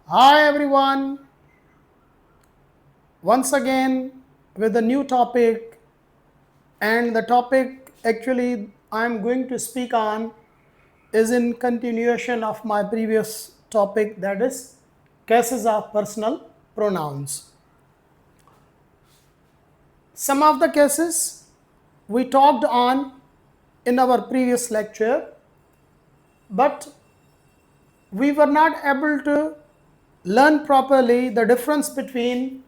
Hi everyone, once again with a new topic, and the topic actually I'm going to speak on is in continuation of my previous topic, that is cases of personal pronouns. Some of the cases we talked on in our previous lecture, but we were not able to learn properly the difference between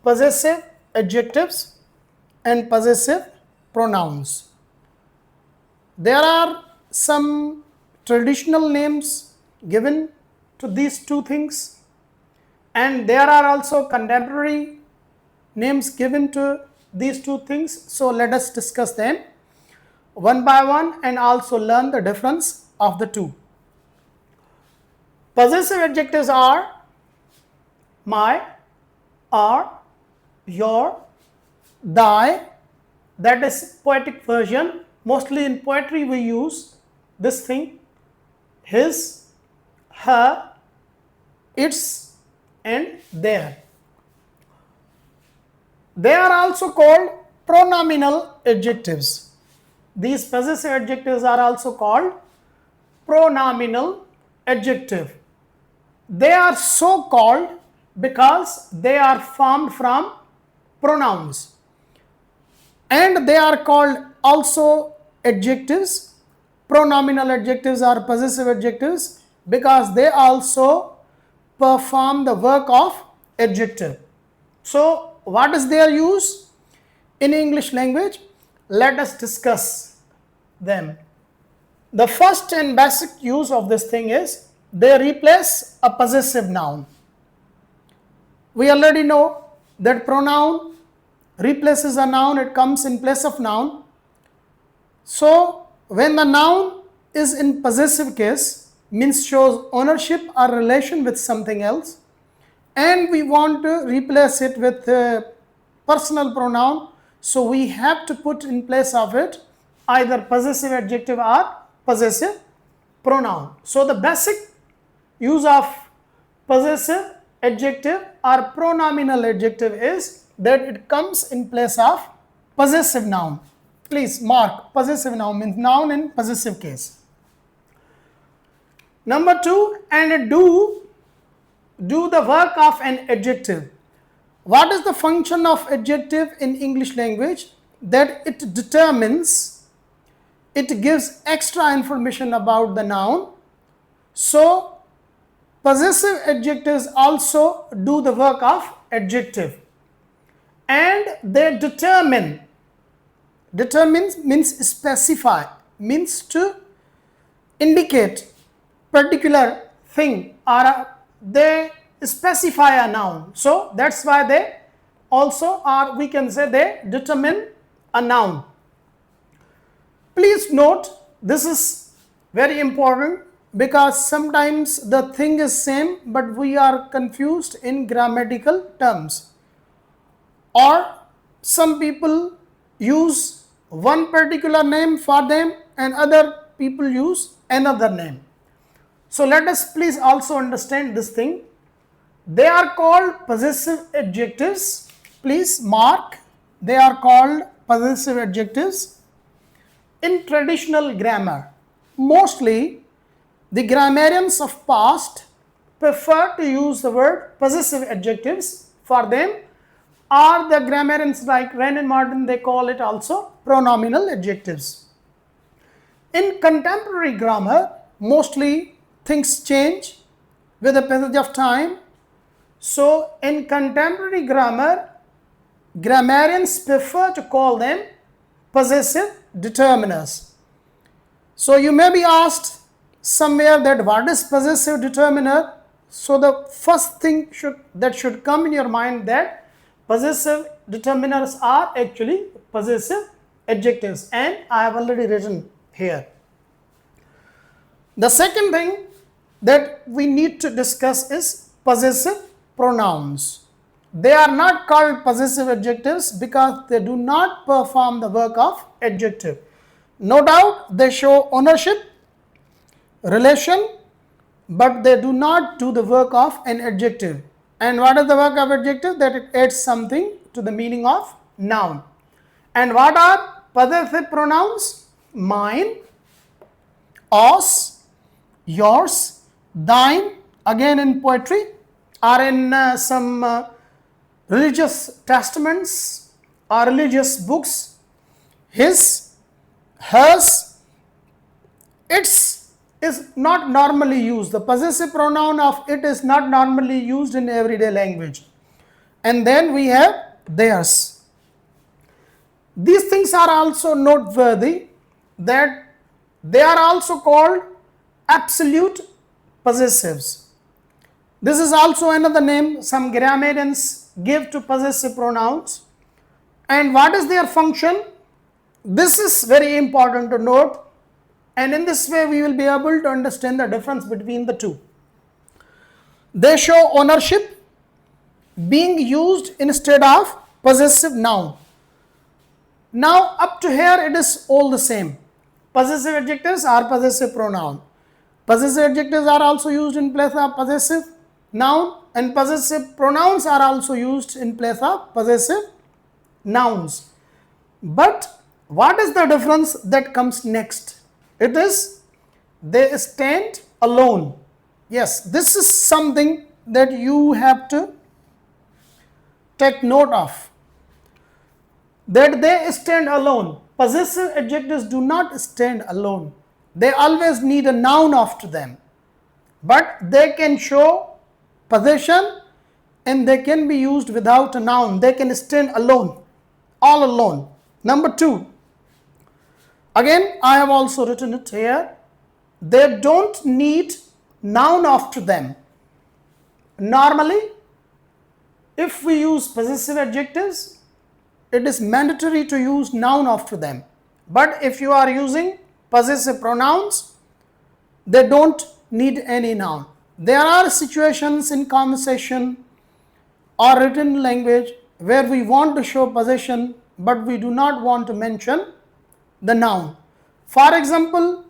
possessive adjectives and possessive pronouns. There are some traditional names given to these two things, and there are also contemporary names given to these two things. So let us discuss them one by one and also learn the difference of the two. Possessive adjectives are my, our, your, thy, that is poetic version. Mostly in poetry we use this thing, his, her, its, and their. They are also called pronominal adjectives. These possessive adjectives are also called pronominal adjective. They are so called because they are formed from pronouns, and they are called also adjectives. Pronominal adjectives are possessive adjectives because they also perform the work of adjective. So what is their use in English language? Let us discuss them. The first and basic use of this thing is they replace a possessive noun. We already know that pronoun replaces a noun, it comes in place of noun. So when the noun is in possessive case, means shows ownership or relation with something else, and we want to replace it with a personal pronoun, so we have to put in place of it either possessive adjective or possessive pronoun. So the basic use of possessive adjective or pronominal adjective is that it comes in place of possessive noun. Please mark, possessive noun means noun in possessive case. Number two, and do the work of an adjective. What is the function of adjective in English language? That it determines, it gives extra information about the noun. So possessive adjectives also do the work of adjective, and they determine. Determines means specify, means to indicate particular thing, or they specify a noun. So that's why they also, or we can say they determine a noun. Please note, this is very important because sometimes the thing is same but we are confused in grammatical terms, or some people use one particular name for them and other people use another name. So let us please also understand this thing. They are called possessive adjectives. Please mark, they are called possessive adjectives. In traditional grammar, mostly the grammarians of past prefer to use the word possessive adjectives for them, or the grammarians like Wren and Martin, they call it also pronominal adjectives. In contemporary grammar, mostly things change with the passage of time. So in contemporary grammar, grammarians prefer to call them possessive determiners. So you may be asked somewhere that what is possessive determiner? So the first thing that should come in your mind, that possessive determiners are actually possessive adjectives, and I have already written here. The second thing that we need to discuss is possessive pronouns. They are not called possessive adjectives because they do not perform the work of adjective. No doubt they show ownership, relation, but they do not do the work of an adjective. And what is the work of adjective? That it adds something to the meaning of noun. And what are possessive pronouns? Mine, us, yours, thine, again in poetry or in some religious testaments or religious books, his, hers. Its is not normally used. The possessive pronoun of it is not normally used in everyday language. And then we have theirs. These things are also noteworthy that they are also called absolute possessives. This is also another name some grammarians give to possessive pronouns. And what is their function? This is very important to note, and in this way we will be able to understand the difference between the two. They show ownership being used instead of possessive noun. Now up to here it is all the same. Possessive adjectives are possessive pronoun. Possessive adjectives are also used in place of possessive noun, and possessive pronouns are also used in place of possessive nouns. But what is the difference that comes next? It is they stand alone. Yes, this is something that you have to take note of, that they stand alone. Possessive adjectives do not stand alone. They always need a noun after them, but they can show possession and they can be used without a noun. They can stand alone, all alone. Number two, again I have also written it here, they don't need noun after them. Normally, if we use possessive adjectives, it is mandatory to use noun after them. But if you are using possessive pronouns, they don't need any noun. There are situations in conversation or written language where we want to show possession, but we do not want to mention the noun. For example,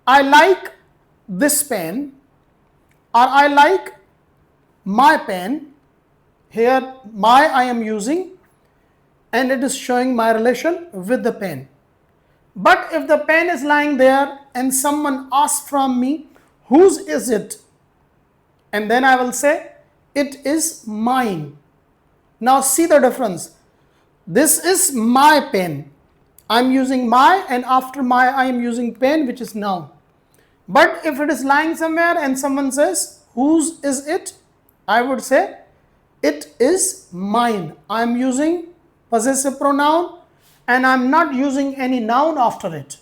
I like this pen, or I like my pen. Here my I am using, and it is showing my relation with the pen. But if the pen is lying there and someone asks from me, whose is it? And then I will say, it is mine. Now see the difference. This is my pen. I am using my, and after my I am using pen, which is noun. But if it is lying somewhere and someone says, whose is it? I would say, it is mine. I am using possessive pronoun and I am not using any noun after it.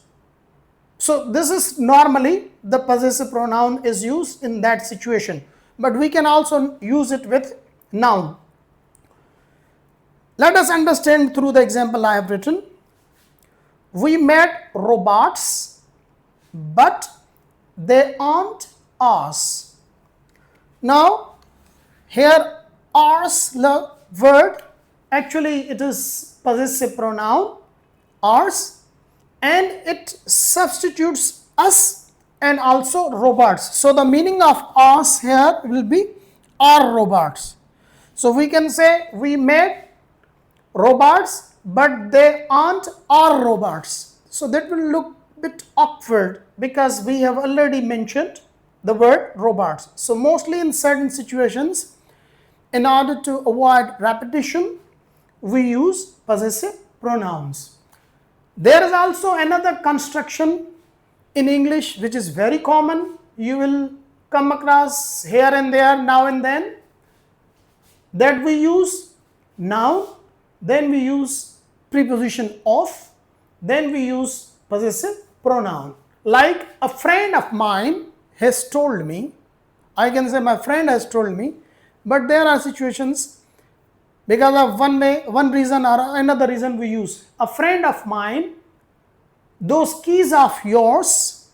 So this is normally the possessive pronoun is used in that situation, but we can also use it with noun. Let us understand through the example I have written. We made robots, but they aren't us. Now here ours, the word, actually it is possessive pronoun ours, and it substitutes us and also robots. So the meaning of us here will be our robots. So we can say we made robots, but they aren't our robots. So that will look a bit awkward because we have already mentioned the word robots. So mostly in certain situations, in order to avoid repetition, we use possessive pronouns. There is also another construction in English which is very common. You will come across here and there, now and then, that we use noun, then we use preposition of, then we use possessive pronoun. Like a friend of mine has told me, I can say my friend has told me, but there are situations because of one reason or another reason we use a friend of mine, those keys of yours,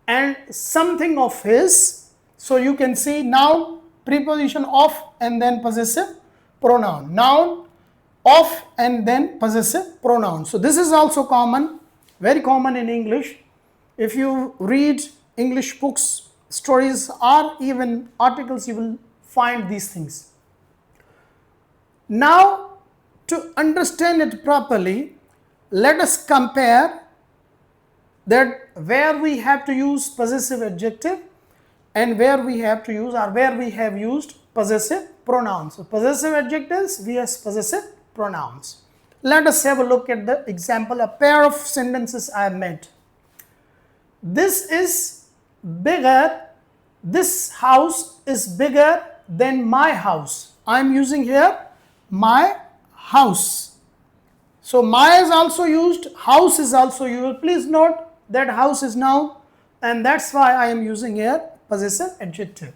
and something of his. So you can see noun, preposition of, and then possessive pronoun. Noun, of, and then possessive pronoun. So this is also common, very common in English. If you read English books, stories or even articles you will find these things. Now, to understand it properly, let us compare that where we have to use possessive adjective and where we have to use or where we have used possessive pronouns. So possessive adjectives vs possessive pronouns. Let us have a look at the example, a pair of sentences I have made. This is bigger, this house is bigger than my house. I am using here my house. So my is also used, house is also used. Please note that house is noun, and that's why I am using here possessive adjective.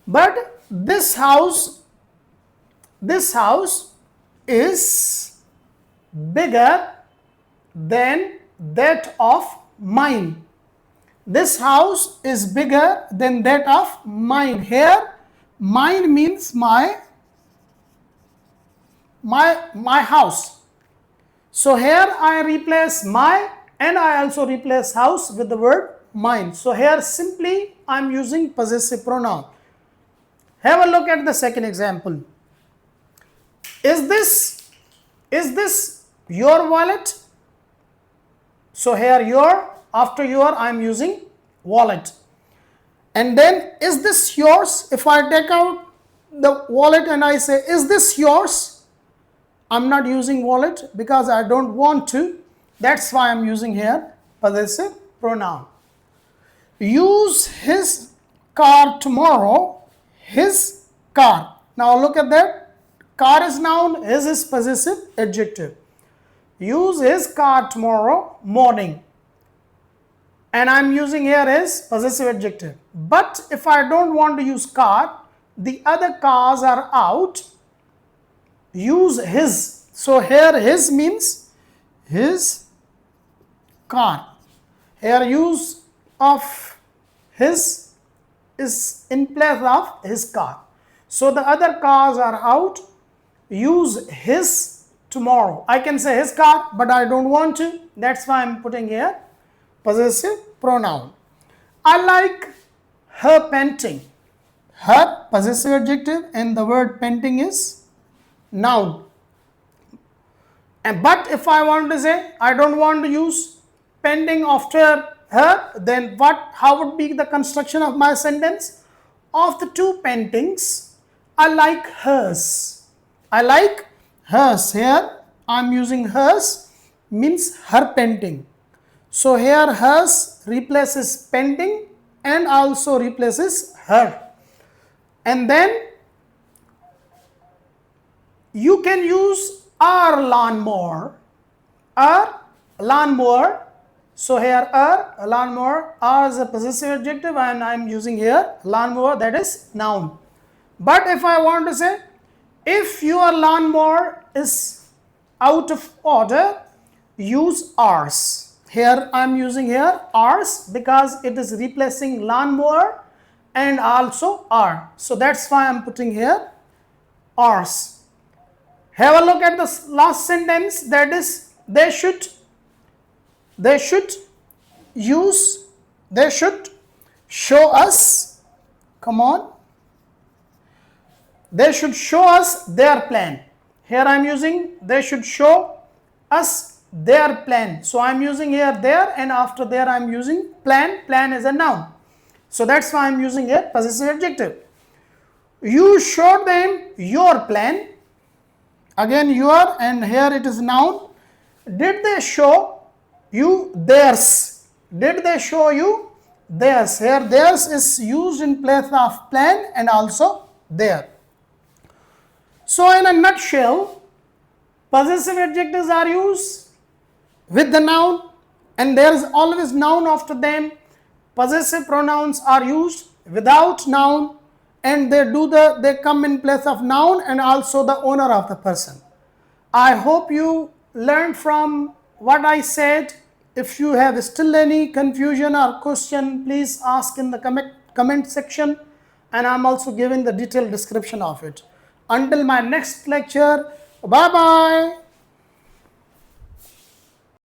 But this house is bigger than that of mine. This house is bigger than that of mine. Here mine means my house. So here I replace my and I also replace house with the word mine. So here simply I am using possessive pronoun. Have a look at the second example. Is this your wallet? So here your, after your I am using wallet. And then is this yours? If I take out the wallet and I say is this yours? I'm not using wallet because I don't want to. That's why I'm using here possessive pronoun. Use his car tomorrow. His car. Now look at that. Car is noun, his is possessive adjective. Use his car tomorrow morning. And I'm using here is possessive adjective. But if I don't want to use car, the other cars are out. Use his. So here his means his car. Here use of his is in place of his car. So the other cars are out. Use his tomorrow. I can say his car, but I don't want to. That's why I'm putting here possessive pronoun. I like her painting. Her possessive adjective and the word painting is noun. But if I want to say I don't want to use painting after her, then how would be the construction of my sentence? Of the two paintings, I like hers. I like hers. Here I am using hers means her painting. So here hers replaces painting and also replaces her. And then you can use our lawnmower. Our lawnmower. So here a lawnmower, R is a possessive adjective and I am using here lawnmower, that is noun. But if I want to say if your lawnmower is out of order, use ours. Here I am using here ours because it is replacing lawnmower and also R. So that's why I am putting here ours. Have a look at the last sentence, that is they should show us, come on, they should show us their plan. Here I am using they should show us their plan. So I am using here there and after there I am using plan. Plan is a noun. So that's why I am using here possessive adjective. You show them your plan. Again your, and here it is noun. Did they show you theirs? Did they show you theirs? Here theirs is used in place of plan and also their. So in a nutshell, possessive adjectives are used with the noun and there is always noun after them. Possessive pronouns are used without noun and they come in place of noun and also the owner of the person. I hope you learned from what I said. If you have still any confusion or question, please ask in the comment section and I'm also giving the detailed description of it. Until my next lecture, bye bye.